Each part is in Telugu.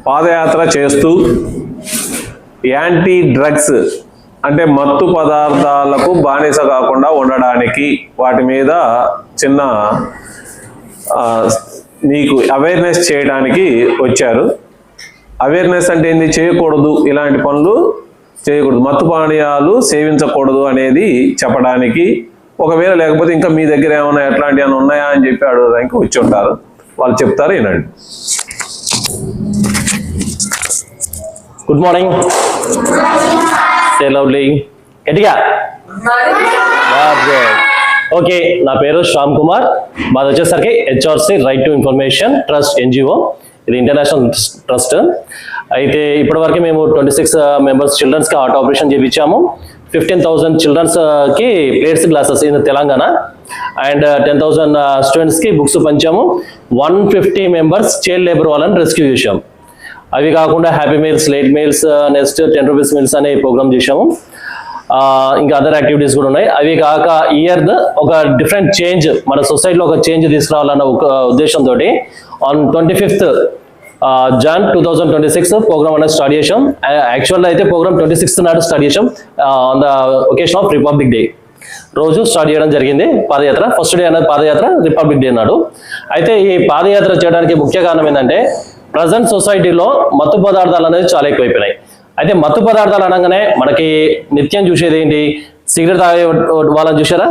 పాదయాత్ర చేస్తూ యాంటీ డ్రగ్స్ అంటే మత్తు పదార్థాలకు బానిస కాకుండా ఉండడానికి వాటి మీద చిన్న మీకు అవేర్నెస్ చేయడానికి వచ్చారు. అవేర్నెస్ అంటే ఏంది? చేయకూడదు, ఇలాంటి పనులు చేయకూడదు, మత్తు పానీయాలు సేవించకూడదు అనేది చెప్పడానికి. ఒకవేళ లేకపోతే ఇంకా మీ దగ్గర ఏమైనా ఎట్లాంటి ఏమైనా ఉన్నాయా అని చెప్పి అడగడానికి వచ్చి ఉంటారు. వాళ్ళు చెప్తారు, వినండి. Good morning. సే లవ్లీ గట్టిగా. ఓకే, నా పేరు శ్యామ్ కుమార్. మాది వచ్చేసరికి HRC right to information trust NGO. ఇది ఇంటర్నేషనల్ ట్రస్ట్. అయితే ఇప్పటివరకు మేము 26 మెంబర్స్ చిల్డ్రన్స్కి హార్ట్ ఆపరేషన్ చేయించాము. 15,000 చిల్డ్రన్స్కి plates glasses in Telangana and 10,000 స్టూడెంట్స్కి బుక్స్ పంచాము. 150 మెంబర్స్ చైల్డ్ లేబర్ వాళ్ళని రెస్క్యూ చేశాం. అవి కాకుండా happy meals, late meals, next 10 rupees meals అనే ప్రోగ్రామ్ చేశాము. ఇంకా అదర్ యాక్టివిటీస్ కూడా ఉన్నాయి. అవి కాక ఇయర్ ఒక డిఫరెంట్ చేంజ్, మన సొసైటీలో ఒక చేంజ్ తీసుకురావాలన్న ఒక ఉద్దేశంతో ఆన్ 25th Jan 2026 ప్రోగ్రామ్ అనేది స్టార్ట్ చేసాం. యాక్చువల్గా అయితే ప్రోగ్రామ్ 26th నాడు స్టార్ట్ చేసాం on the occasion of republic day రోజు స్టార్ట్ చేయడం జరిగింది పాదయాత్ర. ఫస్ట్ డే అనేది పాదయాత్ర, రిపబ్లిక్ డే నాడు. అయితే ఈ పాదయాత్ర చేయడానికి ముఖ్య కారణం ఏంటంటే ప్రజెంట్ సొసైటీలో మత్తు పదార్థాలు అనేది చాలా ఎక్కువైపోయినాయి. అయితే మత్తు పదార్థాలు అనగానే మనకి నిత్యం చూసేది ఏంటి? సిగరెట్ తాగే వాళ్ళని చూసారా?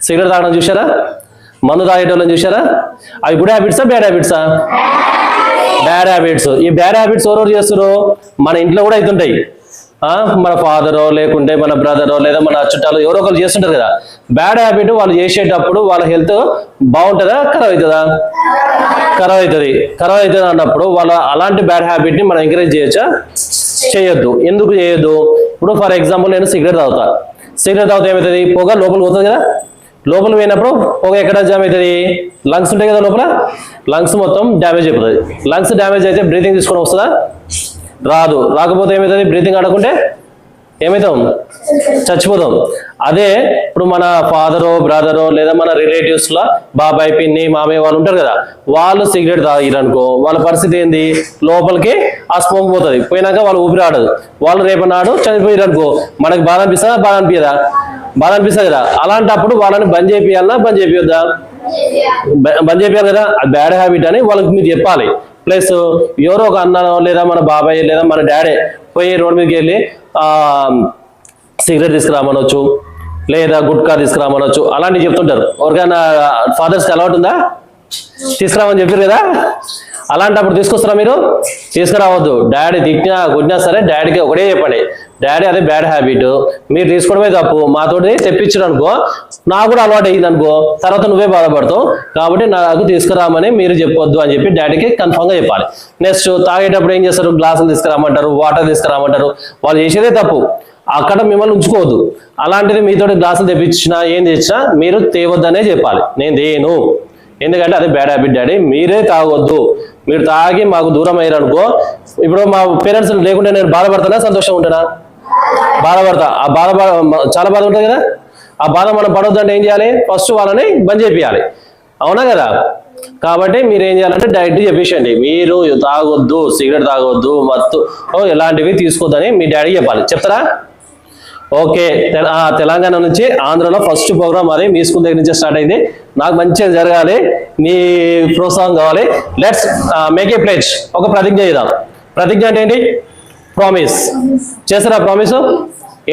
సిగరెట్ తాగడం చూసారా? మందు తాగేటోళ్ళని చూసారా? అవి గుడ్ హ్యాబిట్సా, బ్యాడ్ హ్యాబిట్సా? Bad habits. ఈ బ్యాడ్ హ్యాబిట్స్ ఎవరెవరు చేస్తారు? మన ఇంట్లో కూడా అవుతుంటాయి. మన ఫాదరో లేకుంటే మన బ్రదరో లేదా మన చుట్టాలు ఎవరో ఒకరు చేస్తుంటారు కదా. బ్యాడ్ హ్యాబిట్ వాళ్ళు చేసేటప్పుడు వాళ్ళ హెల్త్ బాగుంటుందా, ఖరాబ్ అవుతుందా? ఖరాబ్ అవుతుంది. ఖరాబ్ అవుతుంది అన్నప్పుడు వాళ్ళ అలాంటి బ్యాడ్ హ్యాబిట్ని మనం ఎంకరేజ్ చేయొచ్చా? చేయొద్దు. ఎందుకు చేయొద్దు? ఇప్పుడు ఫర్ ఎగ్జాంపుల్ నేను సిగరెట్ తాగుతా. సిగరెట్ తాగితే ఏమవుతుంది? పొగ లోపలికి పోతుంది కదా. లోపల పోయినప్పుడు పొగ ఎక్కడ జామ్ అవుతుంది? లంగ్స్ ఉంటాయి కదా లోపల. లంగ్స్ మొత్తం డ్యామేజ్ అయిపోతుంది. లంగ్స్ డ్యామేజ్ అయితే బ్రీతింగ్ తీసుకొని వస్తుందా? రాదు. రాకపోతే ఏమవుతుంది? బ్రీతింగ్ ఆడకుంటే ఏమవుతాం? చచ్చిపోతాం. అదే ఇప్పుడు మన ఫాదరో బ్రదరో లేదా మన రిలేటివ్స్లో బాబాయ్, పిన్ని, మామయ్య వాళ్ళు ఉంటారు కదా, వాళ్ళు సిగరెట్ తాగిరనుకో వాళ్ళ పరిస్థితి ఏంది? లోపలికి ఆ స్మోక్ పోతుంది. పోయినాక వాళ్ళు ఊపిరి ఆడదు. వాళ్ళు రేపన్నాడు చనిపోయారు అనుకో మనకి బాధ అనిపిస్తుందా? బాధ అనిపించదా? బాధ అనిపిస్తుంది కదా. అలాంటప్పుడు వాళ్ళని బంద్ చేపియాలన్నా బంద్ చేపియొద్దా? బంద్ చేపియాలి కదా. అది బ్యాడ్ హ్యాబిట్ అని వాళ్ళకి మీరు చెప్పాలి. ప్లస్ ఎవరో ఒక అన్ననో లేదా మన బాబాయ్ లేదా మన డాడీ పోయి రోడ్ మీదకి వెళ్ళి సిగరెట్ తీసుకురామనొచ్చు లేదా గుట్కా తీసుకురామనొచ్చు, అలాంటివి చెప్తుంటారు. ఎవరికైనా ఫాదర్స్కి అలవాటు ఉందా? తీసుకురామని చెప్పారు కదా. అలాంటప్పుడు తీసుకొస్తారా మీరు? తీసుకురావద్దు. డాడీ తిట్టినా కొట్టినా సరే డాడీకి ఒకటే చెప్పండి, డాడీ అదే బ్యాడ్ హ్యాబిట్, మీరు తీసుకోవడమే తప్పు, మాతోటి తెప్పించడం అనుకో నాకు కూడా అలవాటు అయ్యింది అనుకో తర్వాత నువ్వే బాధపడతావు, కాబట్టి నాకు తీసుకురామని మీరు చెప్పొద్దు అని చెప్పి డాడీకి కన్ఫామ్గా చెప్పాలి. నెక్స్ట్ తాగేటప్పుడు ఏం చేస్తారు? గ్లాసులు తీసుకురామంటారు, వాటర్ తీసుకురామంటారు. వాళ్ళు చేసేదే తప్పు. అక్కడ మిమ్మల్ని ఉంచుకోవద్దు. అలాంటిది మీతో గ్లాసులు తెప్పించినా ఏం తెచ్చినా మీరు తేవద్దనే చెప్పాలి. నేను తేను, ఎందుకంటే అదే బ్యాడ్ హ్యాబిట్ డాడీ, మీరే తాగొద్దు. మీరు తాగి మాకు దూరం అయ్యారు అనుకో, ఇప్పుడు మా పేరెంట్స్ లేకుంటే నేను బాధపడతానా, సంతోషంగా ఉంటానా? బాధపడతా. ఆ బాధ చాలా బాధ ఉంటుంది కదా. ఆ బాధ మనం పడొద్దు అంటే ఏం చేయాలి? ఫస్ట్ వాళ్ళని బంద్ చేపియాలి. అవునా కదా. కాబట్టి మీరు ఏం చేయాలంటే డైరెక్ట్ చెప్పేసండి, మీరు తాగొద్దు, సిగరెట్ తాగొద్దు, మత్తు ఎలాంటివి తీసుకోవద్దని మీ డాడీ చెప్పాలి. చెప్తారా? ఓకే. తెలంగాణ నుంచి ఆంధ్రలో ఫస్ట్ ప్రోగ్రామ్ అది మీ స్కూల్ దగ్గర నుంచే స్టార్ట్ అయింది. నాకు మంచిగా జరగాలి, నీ ప్రోత్సాహం కావాలి. Let's make a pledge. ఒక ప్రతిజ్ఞ చేద్దాం. ప్రతిజ్ఞ అంటే ఏంటి? ప్రామిస్. చేస్తారా ప్రామిస్?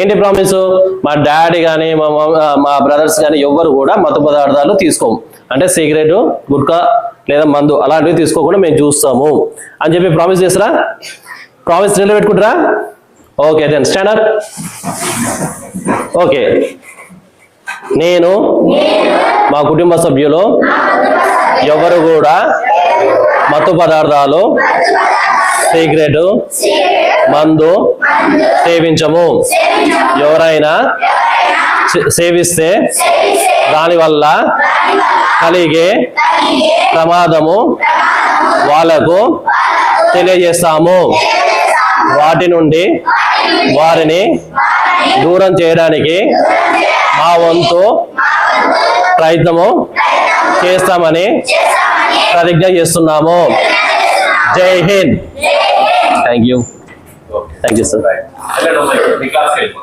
ఏంటి ప్రామిస్? మా డాడీ కానీ మా బ్రదర్స్ కానీ ఎవ్వరు కూడా మత్తు పదార్థాలు తీసుకోము, అంటే సిగరెట్, గుట్కా లేదా మందు అలాంటివి తీసుకోకుండా మేము చూస్తాము అని చెప్పి ప్రామిస్ చేస్తారా? ప్రామిస్ నిలబెట్టుకుంటారా? Okay, then stand up. Okay. నేను మా కుటుంబ సభ్యులు ఎవరు కూడా మత్తు పదార్థాలు, సిగరెట్, మందు సేవించము. ఎవరైనా సేవిస్తే దానివల్ల కలిగే ప్రమాదము వాళ్లకు తెలియజేస్తాము. వాటి నుండి వారిని దూరం చేయడానికి మా వంతు ప్రయత్నము చేస్తామని ప్రతిజ్ఞ చేస్తున్నాము. జై హింద్. Thank you sir. వెళ్ళండి, మీ క్లాస్కి వెళ్ళిపో.